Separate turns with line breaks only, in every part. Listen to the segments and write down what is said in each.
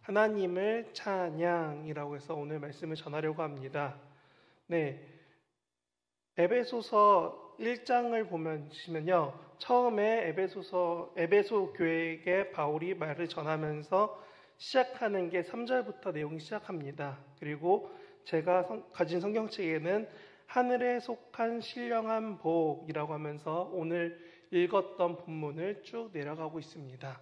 하나님을 찬양이라고 해서 오늘 말씀을 전하려고 합니다. 네, 에베소서 1장을 보시면요, 처음에 에베소 교회에게 바울이 말을 전하면서 시작하는 게 3절부터 내용이 시작합니다. 그리고 제가 가진 성경책에는 하늘에 속한 신령한 복이라고 하면서 오늘 읽었던 본문을 쭉 내려가고 있습니다.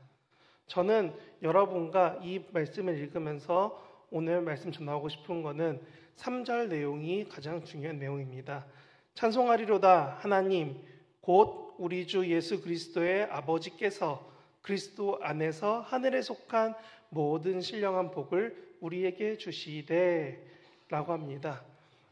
저는 여러분과 이 말씀을 읽으면서 오늘 말씀 전하고 싶은 것은 3절 내용이 가장 중요한 내용입니다. 찬송하리로다 하나님 곧 우리 주 예수 그리스도의 아버지께서 그리스도 안에서 하늘에 속한 모든 신령한 복을 우리에게 주시되 라고 합니다.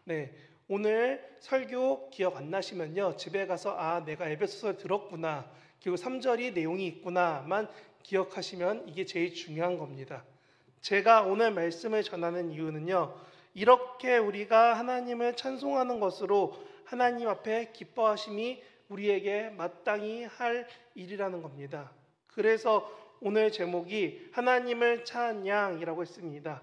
네, 오늘 설교 기억 안 나시면요, 집에 가서 내가 에베소서를 들었구나, 그리고 3절이 내용이 있구나만 기억하시면 이게 제일 중요한 겁니다. 제가 오늘 말씀을 전하는 이유는요, 이렇게 우리가 하나님을 찬송하는 것으로 하나님 앞에 기뻐하심이 우리에게 마땅히 할 일이라는 겁니다. 그래서 오늘 제목이 하나님을 찬양이라고 했습니다.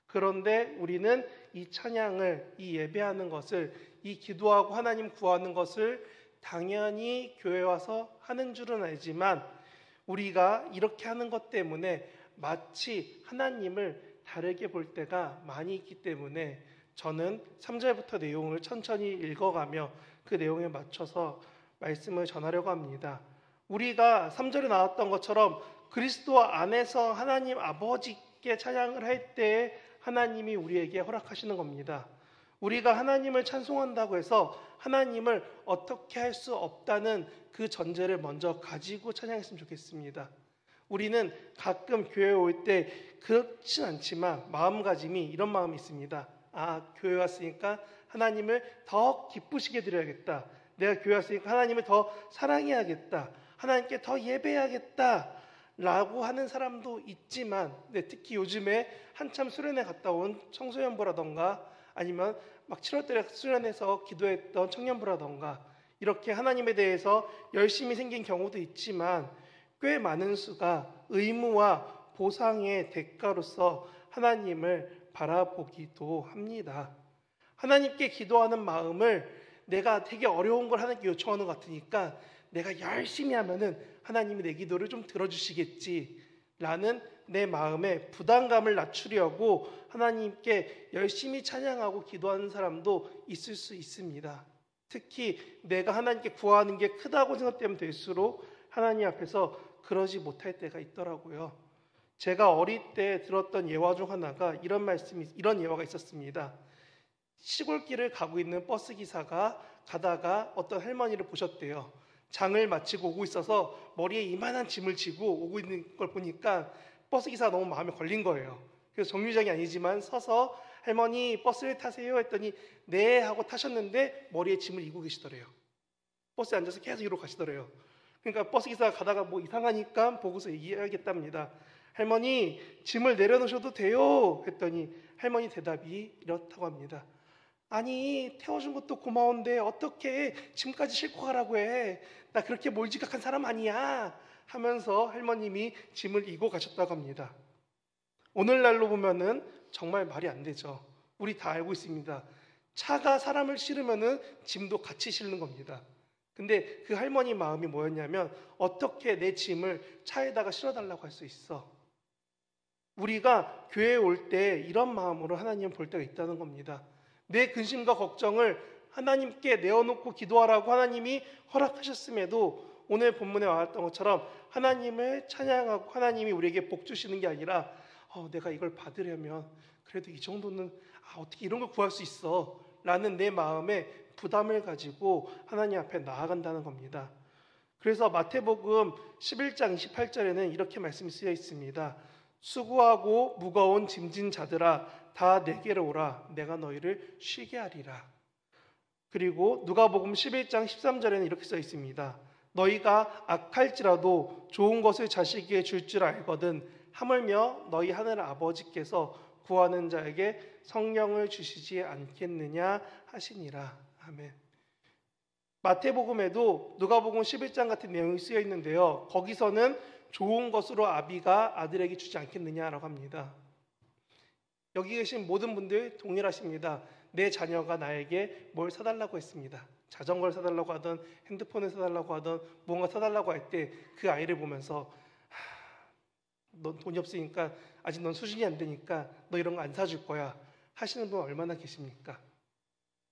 그런데 우리는 이 찬양을, 이 예배하는 것을, 이 기도하고 하나님 구하는 것을 당연히 교회 와서 하는 줄은 알지만 우리가 이렇게 하는 것 때문에 마치 하나님을 다르게 볼 때가 많이 있기 때문에 저는 3절부터 내용을 천천히 읽어가며 그 내용에 맞춰서 말씀을 전하려고 합니다. 우리가 3절에 나왔던 것처럼 그리스도 안에서 하나님 아버지께 찬양을 할 때에 하나님이 우리에게 허락하시는 겁니다. 우리가 하나님을 찬송한다고 해서 하나님을 어떻게 할 수 없다는 그 전제를 먼저 가지고 찬양했으면 좋겠습니다. 우리는 가끔 교회에 올 때 그렇진 않지만 마음가짐이 이런 마음이 있습니다. 교회 왔으니까 하나님을 더 기쁘시게 드려야겠다. 내가 교회 왔으니까 하나님을 더 사랑해야겠다. 하나님께 더 예배해야겠다 라고 하는 사람도 있지만, 특히 요즘에 한참 수련회 갔다 온 청소년부라던가 아니면 막 7월달에 수련해서 기도했던 청년부라던가 이렇게 하나님에 대해서 열심히 생긴 경우도 있지만 꽤 많은 수가 의무와 보상의 대가로서 하나님을 바라보기도 합니다. 하나님께 기도하는 마음을 내가 되게 어려운 걸 하나님께 요청하는 것 같으니까 내가 열심히 하면은 하나님이 내 기도를 좀 들어주시겠지 라는 내 마음의 부담감을 낮추려고 하나님께 열심히 찬양하고 기도하는 사람도 있을 수 있습니다. 특히 내가 하나님께 구하는 게 크다고 생각되면 될수록 하나님 앞에서 그러지 못할 때가 있더라고요. 제가 어릴 때 들었던 예화 중 하나가 이런 예화가 있었습니다. 시골길을 가고 있는 버스 기사가 가다가 어떤 할머니를 보셨대요. 장을 마치고 오고 있어서 머리에 이만한 짐을 지고 오고 있는 걸 보니까 버스 기사가 너무 마음에 걸린 거예요. 그래서 정류장이 아니지만 서서 할머니 버스를 타세요 했더니 네 하고 타셨는데 머리에 짐을 이고 계시더래요. 버스에 앉아서 계속 이러고 가시더래요. 그러니까 버스 기사가 가다가 뭐 이상하니까 보고서 얘기하겠답니다. 할머니 짐을 내려놓으셔도 돼요 했더니 할머니 대답이 이렇다고 합니다. 아니 태워준 것도 고마운데 어떻게 짐까지 싣고 가라고 해. 나 그렇게 몰지각한 사람 아니야 하면서 할머님이 짐을 이고 가셨다고 합니다. 오늘날로 보면은 정말 말이 안 되죠. 우리 다 알고 있습니다. 차가 사람을 실으면은 짐도 같이 실는 겁니다. 근데 그 할머니 마음이 뭐였냐면 어떻게 내 짐을 차에다가 실어달라고 할 수 있어. 우리가 교회에 올 때 이런 마음으로 하나님을 볼 때가 있다는 겁니다. 내 근심과 걱정을 하나님께 내어놓고 기도하라고 하나님이 허락하셨음에도 오늘 본문에 나왔던 것처럼 하나님을 찬양하고 하나님이 우리에게 복 주시는 게 아니라 내가 이걸 받으려면 그래도 이 정도는 어떻게 이런 걸 구할 수 있어 라는 내 마음에 부담을 가지고 하나님 앞에 나아간다는 겁니다. 그래서 마태복음 11장 28절에는 이렇게 말씀이 쓰여 있습니다. 수고하고 무거운 짐진 자들아 다 내게로 오라. 내가 너희를 쉬게 하리라. 그리고 누가복음 11장 13절에는 이렇게 써 있습니다. 너희가 악할지라도 좋은 것을 자식에게 줄 줄 알거든 하물며 너희 하늘 아버지께서 구하는 자에게 성령을 주시지 않겠느냐 하시니라. 아멘. 마태복음에도 누가복음 11장 같은 내용이 쓰여 있는데요. 거기서는 좋은 것으로 아비가 아들에게 주지 않겠느냐라고 합니다. 여기 계신 모든 분들 동일하십니다. 내 자녀가 나에게 뭘 사달라고 했습니다. 자전거를 사달라고 하든 핸드폰을 사달라고 하든 무언가 사달라고 할 때 그 아이를 보면서 넌 돈이 없으니까 아직 넌 수준이 안 되니까 너 이런 거 안 사줄 거야 하시는 분 얼마나 계십니까?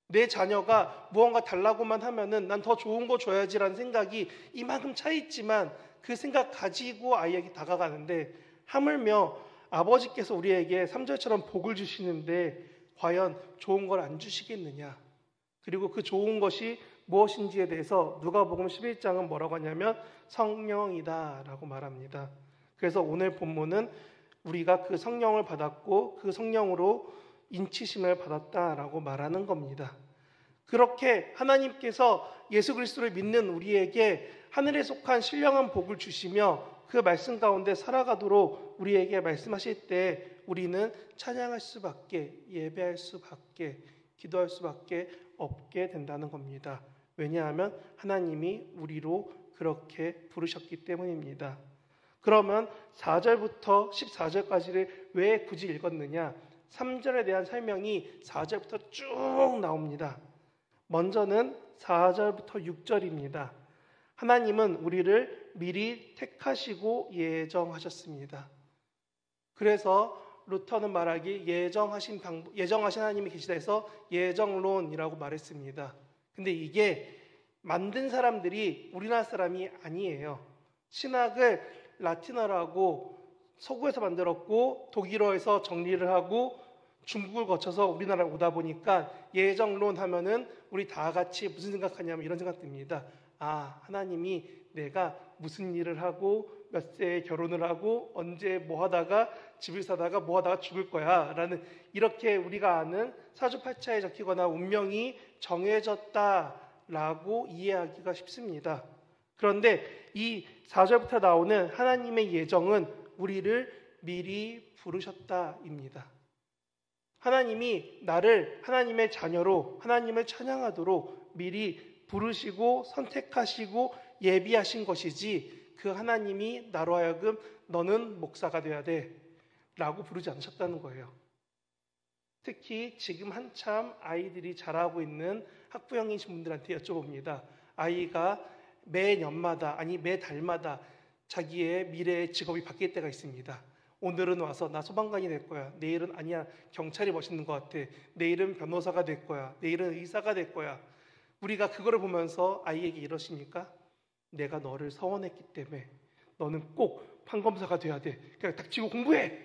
내 자녀가 무언가 달라고만 하면은 난 더 좋은 거 줘야지라는 생각이 이만큼 차 있지만 그 생각 가지고 아이에게 다가가는데 하물며 아버지께서 우리에게 3절처럼 복을 주시는데 과연 좋은 걸 안 주시겠느냐? 그리고 그 좋은 것이 무엇인지에 대해서 누가복음 11장은 뭐라고 하냐면 성령이다라고 말합니다. 그래서 오늘 본문은 우리가 그 성령을 받았고 그 성령으로 인치심을 받았다라고 말하는 겁니다. 그렇게 하나님께서 예수 그리스도를 믿는 우리에게 하늘에 속한 신령한 복을 주시며 그 말씀 가운데 살아가도록 우리에게 말씀하실 때 우리는 찬양할 수밖에, 예배할 수밖에, 기도할 수밖에 없게 된다는 겁니다. 왜냐하면 하나님이 우리로 그렇게 부르셨기 때문입니다. 그러면 4절부터 14절까지를 왜 굳이 읽었느냐? 3절에 대한 설명이 4절부터 쭉 나옵니다. 먼저는 4절부터 6절입니다. 하나님은 우리를 미리 택하시고 예정하셨습니다. 그래서 루터는 말하기 예정하신 하나님이 계시다 해서 예정론이라고 말했습니다. 근데 이게 만든 사람들이 우리나라 사람이 아니에요. 신학을 라틴어라고 서구에서 만들었고 독일어에서 정리를 하고 중국을 거쳐서 우리나라에 오다 보니까 예정론 하면은 우리 다 같이 무슨 생각하냐면 이런 생각 듭니다. 아, 하나님이 내가 무슨 일을 하고 몇 세에 결혼을 하고 언제 뭐 하다가 집을 사다가 뭐 하다가 죽을 거야 라는 이렇게 우리가 아는 사주팔자에 적히거나 운명이 정해졌다라고 이해하기가 쉽습니다. 그런데 이 4절부터 나오는 하나님의 예정은 우리를 미리 부르셨다입니다. 하나님이 나를 하나님의 자녀로 하나님을 찬양하도록 미리 부르시고 선택하시고 예비하신 것이지 그 하나님이 나로 하여금 너는 목사가 돼야 돼 라고 부르지 않으셨다는 거예요. 특히 지금 한참 아이들이 자라고 있는 학부형이신 분들한테 여쭤봅니다. 아이가 매년마다 아니 매달마다 자기의 미래의 직업이 바뀔 때가 있습니다. 오늘은 와서 나 소방관이 될 거야. 내일은 아니야 경찰이 멋있는 것 같아. 내일은 변호사가 될 거야. 내일은 의사가 될 거야. 우리가 그거를 보면서 아이에게 이러십니까? 내가 너를 서원했기 때문에 너는 꼭 판검사가 돼야 돼. 그냥 닥치고 공부해!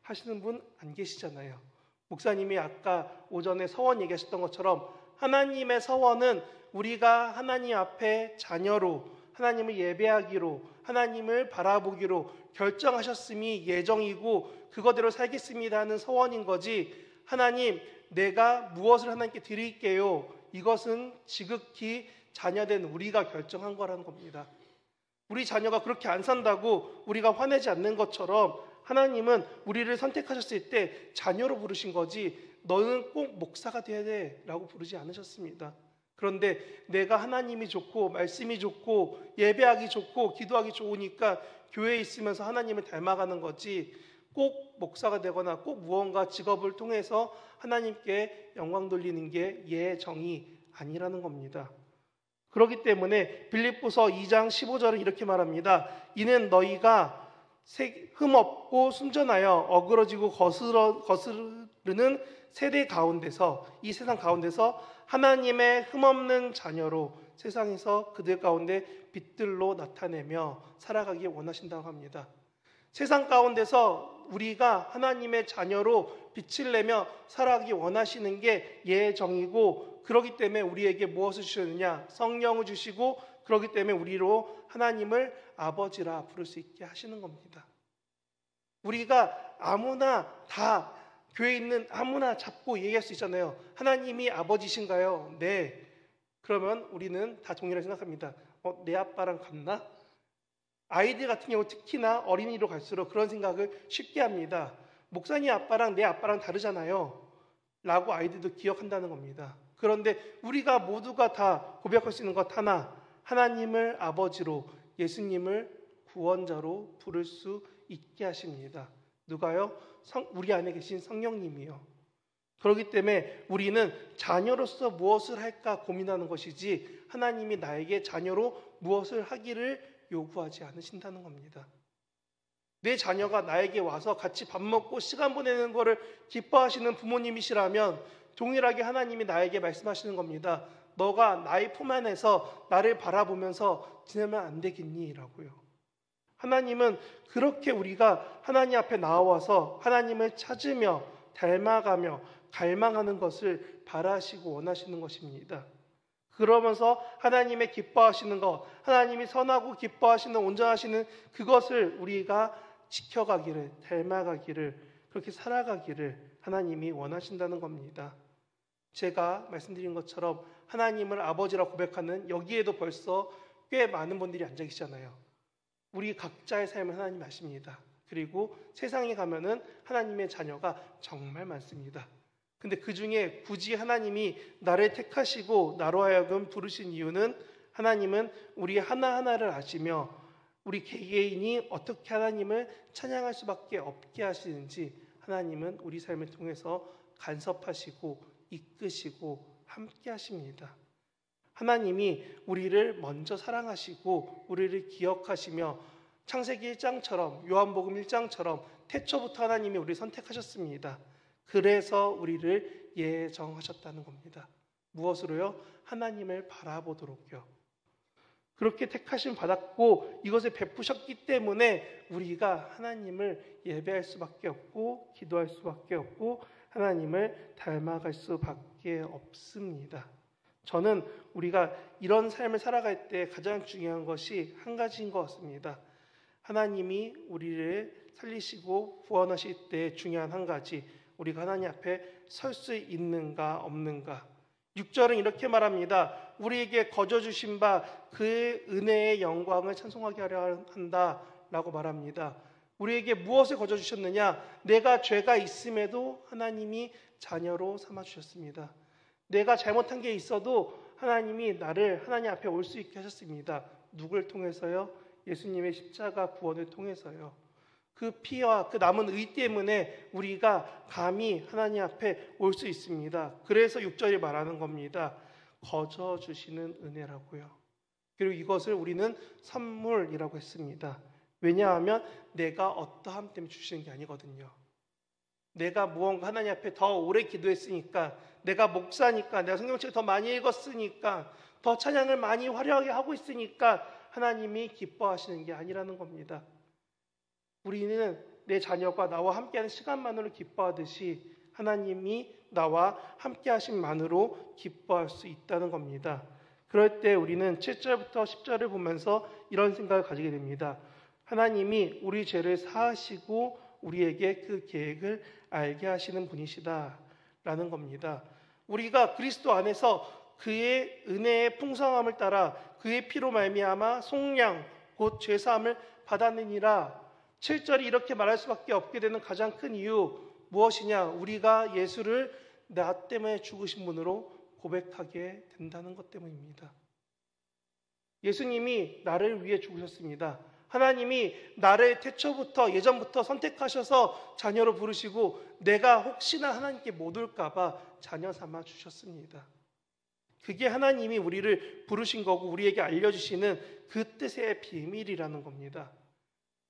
하시는 분 안 계시잖아요. 목사님이 아까 오전에 서원 얘기하셨던 것처럼 하나님의 서원은 우리가 하나님 앞에 자녀로 하나님을 예배하기로 하나님을 바라보기로 결정하셨음이 예정이고 그거대로 살겠습니다 하는 서원인 거지 하나님 내가 무엇을 하나님께 드릴게요 이것은 지극히 자녀된 우리가 결정한 거라는 겁니다. 우리 자녀가 그렇게 안 산다고 우리가 화내지 않는 것처럼 하나님은 우리를 선택하셨을 때 자녀로 부르신 거지 너는 꼭 목사가 돼야 돼 라고 부르지 않으셨습니다. 그런데 내가 하나님이 좋고 말씀이 좋고 예배하기 좋고 기도하기 좋으니까 교회에 있으면서 하나님을 닮아가는 거지 꼭 목사가 되거나 꼭 무언가 직업을 통해서 하나님께 영광 돌리는 게 예정이 아니라는 겁니다. 그렇기 때문에 빌립보서 2장 15절은 이렇게 말합니다. 이는 너희가 흠없고 순전하여 어그러지고 거스르는 세대 가운데서 이 세상 가운데서 하나님의 흠없는 자녀로 세상에서 그들 가운데 빛들로 나타내며 살아가기 원하신다고 합니다. 세상 가운데서 우리가 하나님의 자녀로 빛을 내며 살아가기 원하시는 게 예정이고 그렇기 때문에 우리에게 무엇을 주셨느냐? 성령을 주시고 그렇기 때문에 우리로 하나님을 아버지라 부를 수 있게 하시는 겁니다. 우리가 아무나 다 교회에 있는 아무나 잡고 얘기할 수 있잖아요. 하나님이 아버지신가요? 네. 그러면 우리는 다 동일하게 생각합니다. 내 아빠랑 같나? 아이들 같은 경우 특히나 어린이로 갈수록 그런 생각을 쉽게 합니다. 목사님 아빠랑 내 아빠랑 다르잖아요. 라고 아이들도 기억한다는 겁니다. 그런데 우리가 모두가 다 고백할 수 있는 것 하나, 하나님을 아버지로 예수님을 구원자로 부를 수 있게 하십니다. 누가요? 우리 안에 계신 성령님이요. 그렇기 때문에 우리는 자녀로서 무엇을 할까 고민하는 것이지 하나님이 나에게 자녀로 무엇을 하기를 요구하지 않으신다는 겁니다. 내 자녀가 나에게 와서 같이 밥 먹고 시간 보내는 것을 기뻐하시는 부모님이시라면 동일하게 하나님이 나에게 말씀하시는 겁니다. 너가 나의 품 안에서 나를 바라보면서 지내면 안 되겠니? 라고요. 하나님은 그렇게 우리가 하나님 앞에 나와서 하나님을 찾으며 닮아가며 갈망하는 것을 바라시고 원하시는 것입니다. 그러면서 하나님의 기뻐하시는 것, 하나님이 선하고 기뻐하시는 온전하시는 그것을 우리가 지켜가기를, 닮아가기를, 그렇게 살아가기를 하나님이 원하신다는 겁니다. 제가 말씀드린 것처럼 하나님을 아버지라 고백하는 여기에도 벌써 꽤 많은 분들이 앉아 계시잖아요. 우리 각자의 삶을 하나님 아십니다. 그리고 세상에 가면은 하나님의 자녀가 정말 많습니다. 근데 그 중에 굳이 하나님이 나를 택하시고 나로 하여금 부르신 이유는 하나님은 우리 하나하나를 아시며 우리 개개인이 어떻게 하나님을 찬양할 수밖에 없게 하시는지 하나님은 우리 삶을 통해서 간섭하시고 이끄시고 함께 하십니다. 하나님이 우리를 먼저 사랑하시고 우리를 기억하시며 창세기 1장처럼 요한복음 1장처럼 태초부터 하나님이 우리를 선택하셨습니다. 그래서 우리를 예정하셨다는 겁니다. 무엇으로요? 하나님을 바라보도록요. 그렇게 택하심 받았고 이것을 베푸셨기 때문에 우리가 하나님을 예배할 수밖에 없고 기도할 수밖에 없고 하나님을 닮아갈 수밖에 없습니다. 저는 우리가 이런 삶을 살아갈 때 가장 중요한 것이 한 가지인 것 같습니다. 하나님이 우리를 살리시고 구원하실 때 중요한 한 가지, 우리가 하나님 앞에 설 수 있는가 없는가. 6절은 이렇게 말합니다. 우리에게 거저 주신 바 그의 은혜의 영광을 찬송하게 하려 한다라고 말합니다. 우리에게 무엇을 거저 주셨느냐? 내가 죄가 있음에도 하나님이 자녀로 삼아 주셨습니다. 내가 잘못한 게 있어도 하나님이 나를 하나님 앞에 올 수 있게 하셨습니다. 누굴 통해서요? 예수님의 십자가 구원을 통해서요. 그 피와 그 남은 의 때문에 우리가 감히 하나님 앞에 올 수 있습니다. 그래서 6절이 말하는 겁니다. 거저 주시는 은혜라고요. 그리고 이것을 우리는 선물이라고 했습니다. 왜냐하면 내가 어떠함 때문에 주시는 게 아니거든요. 내가 무언가 하나님 앞에 더 오래 기도했으니까, 내가 목사니까, 내가 성경책을 더 많이 읽었으니까, 더 찬양을 많이 화려하게 하고 있으니까 하나님이 기뻐하시는 게 아니라는 겁니다. 우리는 내 자녀가 나와 함께하는 시간만으로 기뻐하듯이 하나님이 나와 함께하심만으로 기뻐할 수 있다는 겁니다. 그럴 때 우리는 7절부터 10절을 보면서 이런 생각을 가지게 됩니다. 하나님이 우리 죄를 사하시고 우리에게 그 계획을 알게 하시는 분이시다라는 겁니다. 우리가 그리스도 안에서 그의 은혜의 풍성함을 따라 그의 피로 말미암아 속량 곧 죄사함을 받았느니라. 7절이 이렇게 말할 수밖에 없게 되는 가장 큰 이유 무엇이냐? 우리가 예수를 나 때문에 죽으신 분으로 고백하게 된다는 것 때문입니다. 예수님이 나를 위해 죽으셨습니다. 하나님이 나를 태초부터 예전부터 선택하셔서 자녀로 부르시고 내가 혹시나 하나님께 못 올까 봐 자녀 삼아 주셨습니다. 그게 하나님이 우리를 부르신 거고 우리에게 알려주시는 그 뜻의 비밀이라는 겁니다.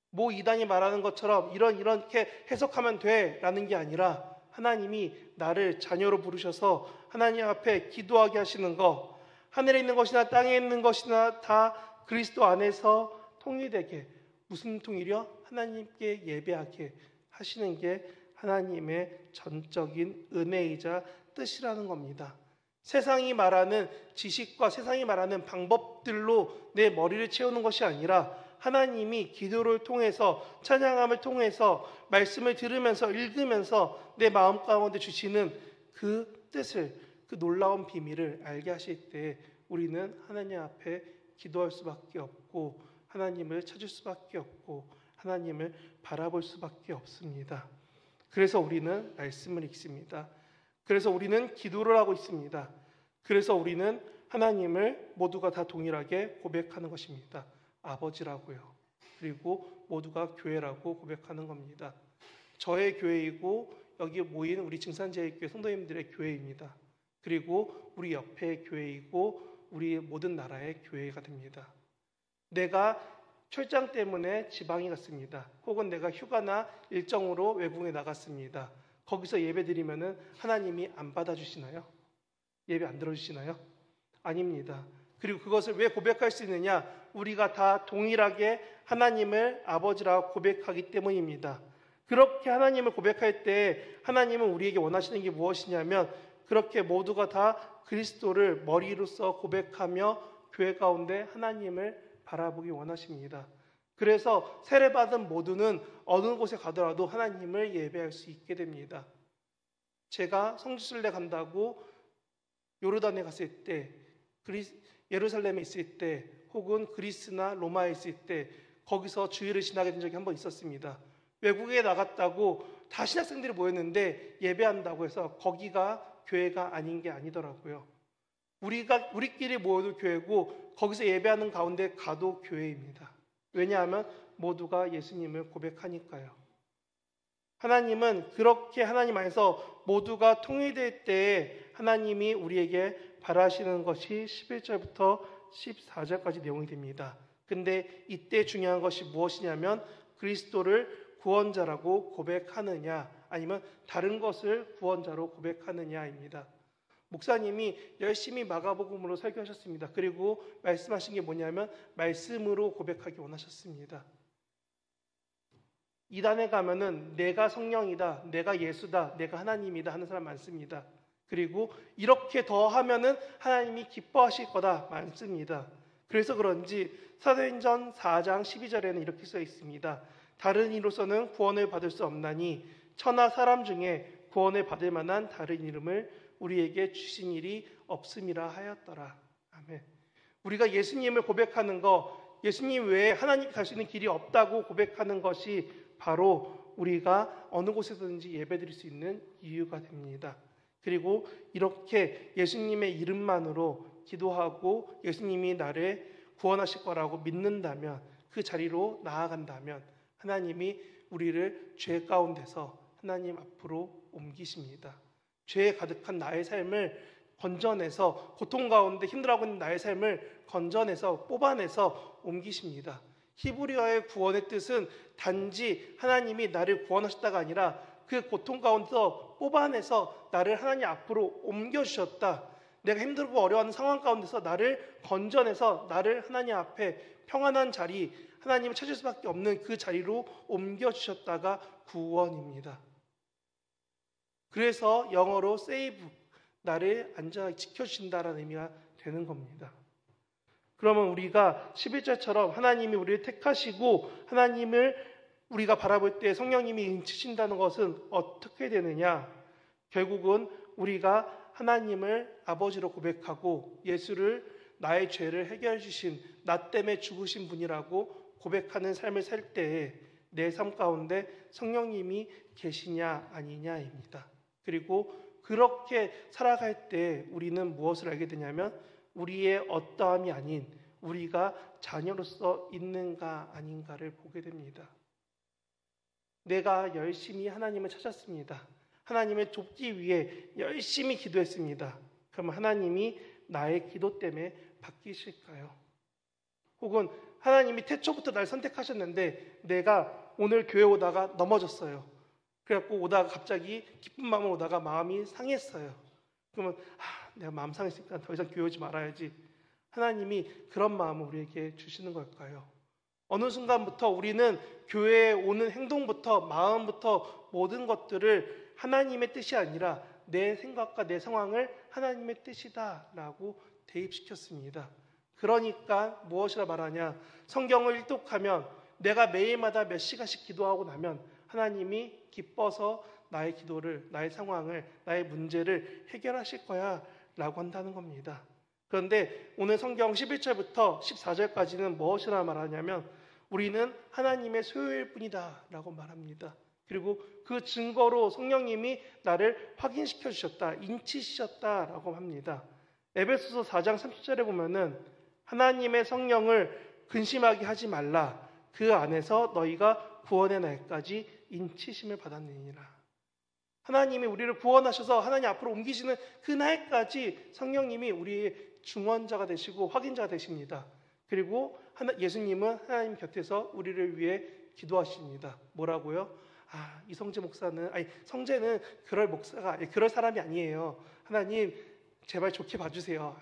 뭐 이단이 말하는 것처럼 이렇게 해석하면 돼 라는 게 아니라 하나님이 나를 자녀로 부르셔서 하나님 앞에 기도하게 하시는 것, 하늘에 있는 것이나 땅에 있는 것이나 다 그리스도 안에서 통일되게, 무슨 통일이요? 하나님께 예배하게 하시는 게 하나님의 전적인 은혜이자 뜻이라는 겁니다. 세상이 말하는 지식과 세상이 말하는 방법들로 내 머리를 채우는 것이 아니라 하나님이 기도를 통해서 찬양함을 통해서 말씀을 들으면서 읽으면서 내 마음 가운데 주시는 그 뜻을, 그 놀라운 비밀을 알게 하실 때 우리는 하나님 앞에 기도할 수밖에 없고 하나님을 찾을 수밖에 없고 하나님을 바라볼 수밖에 없습니다. 그래서 우리는 말씀을 읽습니다. 그래서 우리는 기도를 하고 있습니다. 그래서 우리는 하나님을 모두가 다 동일하게 고백하는 것입니다. 아버지라고요. 그리고 모두가 교회라고 고백하는 겁니다. 저의 교회이고 여기 모인 우리 증산제일교회 성도님들의 교회입니다. 그리고 우리 옆의 교회이고 우리 모든 나라의 교회가 됩니다. 내가 출장 때문에 지방에 갔습니다. 혹은 내가 휴가나 일정으로 외국에 나갔습니다. 거기서 예배 드리면은 하나님이 안 받아주시나요? 예배 안 들어주시나요? 아닙니다. 그리고 그것을 왜 고백할 수 있느냐? 우리가 다 동일하게 하나님을 아버지라고 고백하기 때문입니다. 그렇게 하나님을 고백할 때 하나님은 우리에게 원하시는 게 무엇이냐면 그렇게 모두가 다 그리스도를 머리로서 고백하며 교회 가운데 하나님을 바라보기 원하십니다. 그래서 세례받은 모두는 어느 곳에 가더라도 하나님을 예배할 수 있게 됩니다. 제가 성지순례 간다고 요르단에 갔을 때, 예루살렘에 있을 때, 혹은 그리스나 로마에 있을 때 거기서 주일을 지나게 된 적이 한 번 있었습니다. 외국에 나갔다고 다 신학생들이 모였는데 예배한다고 해서 거기가 교회가 아닌 게 아니더라고요. 우리끼리 모여도 교회고 거기서 예배하는 가운데 가도 교회입니다. 왜냐하면 모두가 예수님을 고백하니까요. 하나님은 그렇게 하나님 안에서 모두가 통일될 때에 하나님이 우리에게 바라시는 것이 11절부터 14절까지 내용이 됩니다. 근데 이때 중요한 것이 무엇이냐면 그리스도를 구원자라고 고백하느냐 아니면 다른 것을 구원자로 고백하느냐입니다. 목사님이 열심히 마가복음으로 설교하셨습니다. 그리고 말씀하신 게 뭐냐면 말씀으로 고백하기 원하셨습니다. 이단에 가면은 내가 성령이다, 내가 예수다, 내가 하나님이다 하는 사람 많습니다. 그리고 이렇게 더 하면은 하나님이 기뻐하실 거다 많습니다. 그래서 그런지 사도행전 4장 12절에는 이렇게 써 있습니다. 다른 이로서는 구원을 받을 수 없나니 천하 사람 중에 구원을 받을 만한 다른 이름을 우리에게 주신 일이 없음이라 하였더라. 아멘. 우리가 예수님을 고백하는 거, 예수님 외에 하나님 갈 수 있는 길이 없다고 고백하는 것이 바로 우리가 어느 곳에서든지 예배드릴 수 있는 이유가 됩니다. 그리고 이렇게 예수님의 이름만으로 기도하고 예수님이 나를 구원하실 거라고 믿는다면 그 자리로 나아간다면 하나님이 우리를 죄 가운데서 하나님 앞으로 옮기십니다. 죄에 가득한 나의 삶을 건져내서 고통 가운데 힘들어하고 있는 나의 삶을 건져내서 뽑아내서 옮기십니다. 히브리어의 구원의 뜻은 단지 하나님이 나를 구원하셨다가 아니라 그 고통 가운데서 뽑아내서 나를 하나님 앞으로 옮겨주셨다. 내가 힘들고 어려워하는 상황 가운데서 나를 건져내서 나를 하나님 앞에 평안한 자리, 하나님을 찾을 수밖에 없는 그 자리로 옮겨주셨다가 구원입니다. 그래서 영어로 save, 나를 안전하게 지켜주신다라는 의미가 되는 겁니다. 그러면 우리가 11절처럼 하나님이 우리를 택하시고 하나님을 우리가 바라볼 때 성령님이 인치신다는 것은 어떻게 되느냐? 결국은 우리가 하나님을 아버지로 고백하고 예수를 나의 죄를 해결해 주신 나 때문에 죽으신 분이라고 고백하는 삶을 살 때에 내 삶 가운데 성령님이 계시냐 아니냐입니다. 그리고 그렇게 살아갈 때 우리는 무엇을 알게 되냐면 우리의 어떠함이 아닌 우리가 자녀로서 있는가 아닌가를 보게 됩니다. 내가 열심히 하나님을 찾았습니다. 하나님을 돕기 위해 열심히 기도했습니다. 그럼 하나님이 나의 기도 때문에 바뀌실까요? 혹은 하나님이 태초부터 날 선택하셨는데 내가 오늘 교회 오다가 넘어졌어요. 그래갖고 오다가 갑자기 기쁜 마음으로 오다가 마음이 상했어요. 그러면 내가 마음 상했으니까 더 이상 교회 오지 말아야지. 하나님이 그런 마음을 우리에게 주시는 걸까요? 어느 순간부터 우리는 교회에 오는 행동부터 마음부터 모든 것들을 하나님의 뜻이 아니라 내 생각과 내 상황을 하나님의 뜻이다라고 대입시켰습니다. 그러니까 무엇이라 말하냐? 성경을 일독하면 내가 매일마다 몇 시간씩 기도하고 나면 하나님이 기뻐서 나의 기도를, 나의 상황을, 나의 문제를 해결하실 거야 라고 한다는 겁니다. 그런데 오늘 성경 11절부터 14절까지는 무엇이라 말하냐면 우리는 하나님의 소유일 뿐이다 라고 말합니다. 그리고 그 증거로 성령님이 나를 확인시켜 주셨다, 인치시켰다라고 합니다. 에베소서 4장 30절에 보면은 하나님의 성령을 근심하게 하지 말라. 그 안에서 너희가 구원의 날까지 인치심을 받았느니라. 하나님이 우리를 구원하셔서 하나님 앞으로 옮기시는 그날까지 성령님이 우리의 중원자가 되시고 확인자가 되십니다. 그리고 예수님은 하나님 곁에서 우리를 위해 기도하십니다. 뭐라고요? 이성재 목사는, 성재는 그럴 목사가, 그럴 사람이 아니에요. 하나님, 제발 좋게 봐주세요.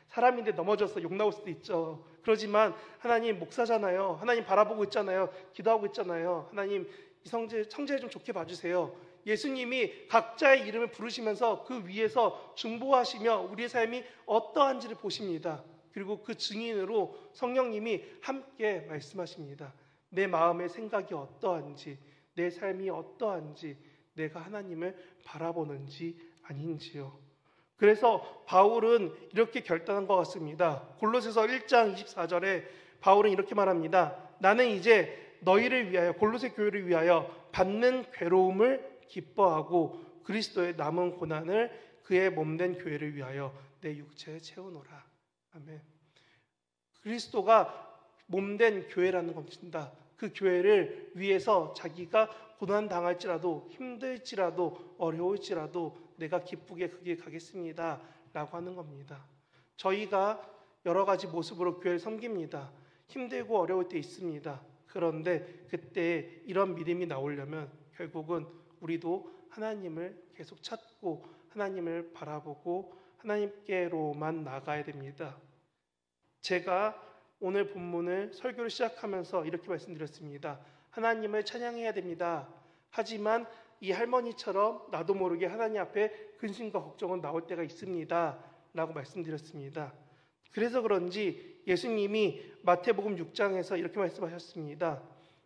사람인데 넘어져서 욕 나올 수도 있죠. 그러지만 하나님 목사잖아요. 하나님 바라보고 있잖아요. 기도하고 있잖아요. 하나님, 성재 좀 좋게 봐주세요. 예수님이 각자의 이름을 부르시면서 그 위에서 중보하시며 우리의 삶이 어떠한지를 보십니다. 그리고 그 증인으로 성령님이 함께 말씀하십니다. 내 마음의 생각이 어떠한지, 내 삶이 어떠한지, 내가 하나님을 바라보는지 아닌지요. 그래서 바울은 이렇게 결단한 것 같습니다. 골로새서 1장 24절에 바울은 이렇게 말합니다. 나는 이제 너희를 위하여, 골로새 교회를 위하여 받는 괴로움을 기뻐하고 그리스도의 남은 고난을 그의 몸된 교회를 위하여 내 육체에 채우노라. 아멘. 그리스도가 몸된 교회라는 겁니다. 그 교회를 위해서 자기가 고난 당할지라도 힘들지라도 어려울지라도 내가 기쁘게 그 길 가겠습니다 라고 하는 겁니다. 저희가 여러 가지 모습으로 교회를 섬깁니다. 힘들고 어려울 때 있습니다. 그런데 그때 이런 믿음이 나오려면 결국은 우리도 하나님을 계속 찾고 하나님을 바라보고 하나님께로만 나가야 됩니다. 제가 오늘 본문을 설교를 시작하면서 이렇게 말씀드렸습니다. 하나님을 찬양해야 됩니다. 하지만 이 할머니처럼 나도 모르게 하나님 앞에 근심과 걱정은 나올 때가 있습니다 라고 말씀드렸습니다. 그래서 그런지 예수님이 마태복음 6장에서 이렇게 말씀하셨습니다.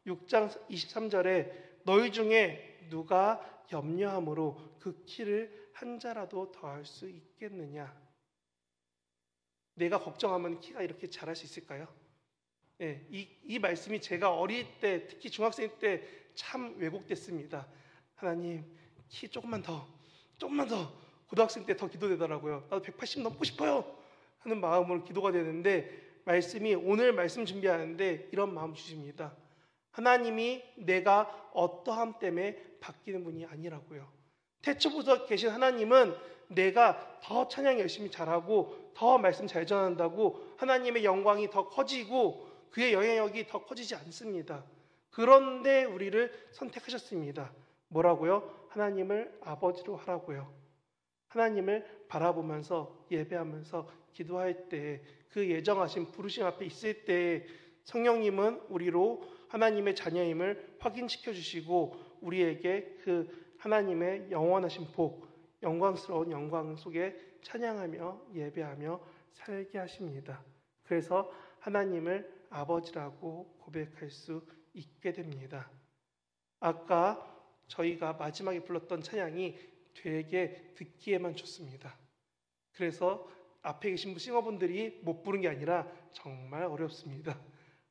6장 23절에 너희 중에 누가 염려함으로 그 키를 한 자라도 더할 수 있겠느냐. 내가 걱정하면 키가 이렇게 자랄 수 있을까요? 이 말씀이 제가 어릴 때, 특히 중학생 때 참 왜곡됐습니다. 하나님, 키 조금만 더, 고등학생 때 더 기도되더라고요. 나도 180 넘고 싶어요 하는 마음으로 기도가 되는데, 말씀이 오늘 말씀 준비하는데 이런 마음 주십니다. 하나님이 내가 어떠함 때문에 바뀌는 분이 아니라고요. 태초부터 계신 하나님은 내가 더 찬양 열심히 잘하고 더 말씀 잘 전한다고 하나님의 영광이 더 커지고 그의 영향력이 더 커지지 않습니다. 그런데 우리를 선택하셨습니다. 뭐라고요? 하나님을 아버지로 하라고요. 하나님을 바라보면서 예배하면서 기도할 때 그 예정하신 부르심 앞에 있을 때 성령님은 우리로 하나님의 자녀임을 확인시켜 주시고 우리에게 그 하나님의 영원하신 복, 영광스러운 영광 속에 찬양하며 예배하며 살게 하십니다. 그래서 하나님을 아버지라고 고백할 수 있게 됩니다. 아까 저희가 마지막에 불렀던 찬양이 되게 듣기에만 좋습니다. 그래서 앞에 계신 싱어분들이 못 부른 게 아니라 정말 어렵습니다.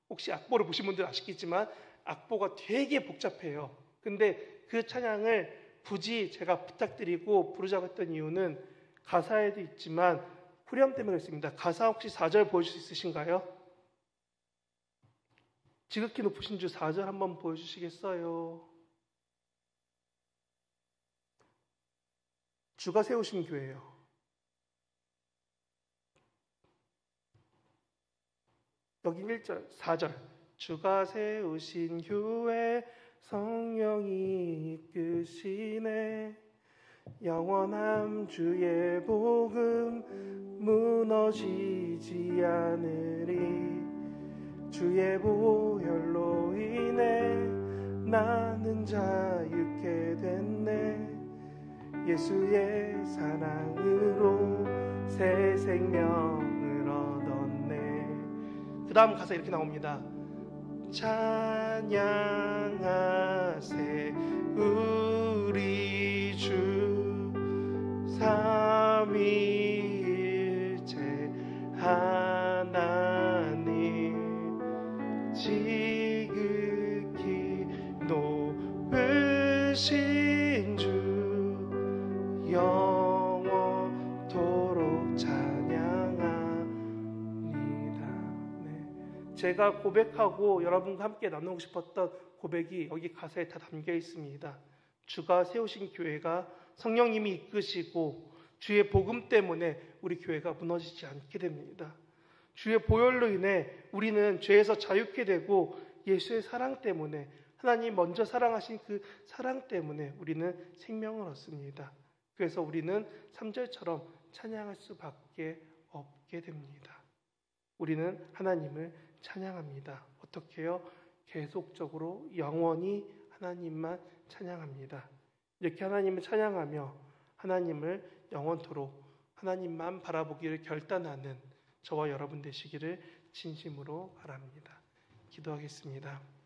혹시 악보를 보신 분들 아시겠지만 악보가 되게 복잡해요. 근데 그 찬양을 굳이 제가 부탁드리고 부르자고 했던 이유는 가사에도 있지만 후렴 때문에 그렇습니다. 가사 혹시 4절 보여줄 수 있으신가요? 지극히 높으신 주 4절 한번 보여주시겠어요? 주가 세우신 교회예요. 여기 1절, 4절. 주가 세우신 교회 성령이 이끄시네. 영원함 주의 복음 무너지지 않으리. 주의 보혈로 인해 나는 자유케 됐네. 예수의 사랑으로 새 생명을 얻었네. 그 다음 가사 이렇게 나옵니다. 찬양하세 우리 주 삼위일체 하나님 지극히 높으신 주 영원토록 찬양합니다. 네. 제가 고백하고 여러분과 함께 나누고 싶었던 고백이 여기 가사에 다 담겨 있습니다. 주가 세우신 교회가 성령님이 이끄시고 주의 복음 때문에 우리 교회가 무너지지 않게 됩니다. 주의 보혈로 인해 우리는 죄에서 자유케 되고 예수의 사랑 때문에 하나님 먼저 사랑하신 그 사랑 때문에 우리는 생명을 얻습니다. 그래서 우리는 3절처럼 찬양할 수밖에 없게 됩니다. 우리는 하나님을 찬양합니다. 어떻게요? 계속적으로 영원히 하나님만 찬양합니다. 이렇게 하나님을 찬양하며 하나님을 영원토록 하나님만 바라보기를 결단하는 저와 여러분 되시기를 진심으로 바랍니다. 기도하겠습니다.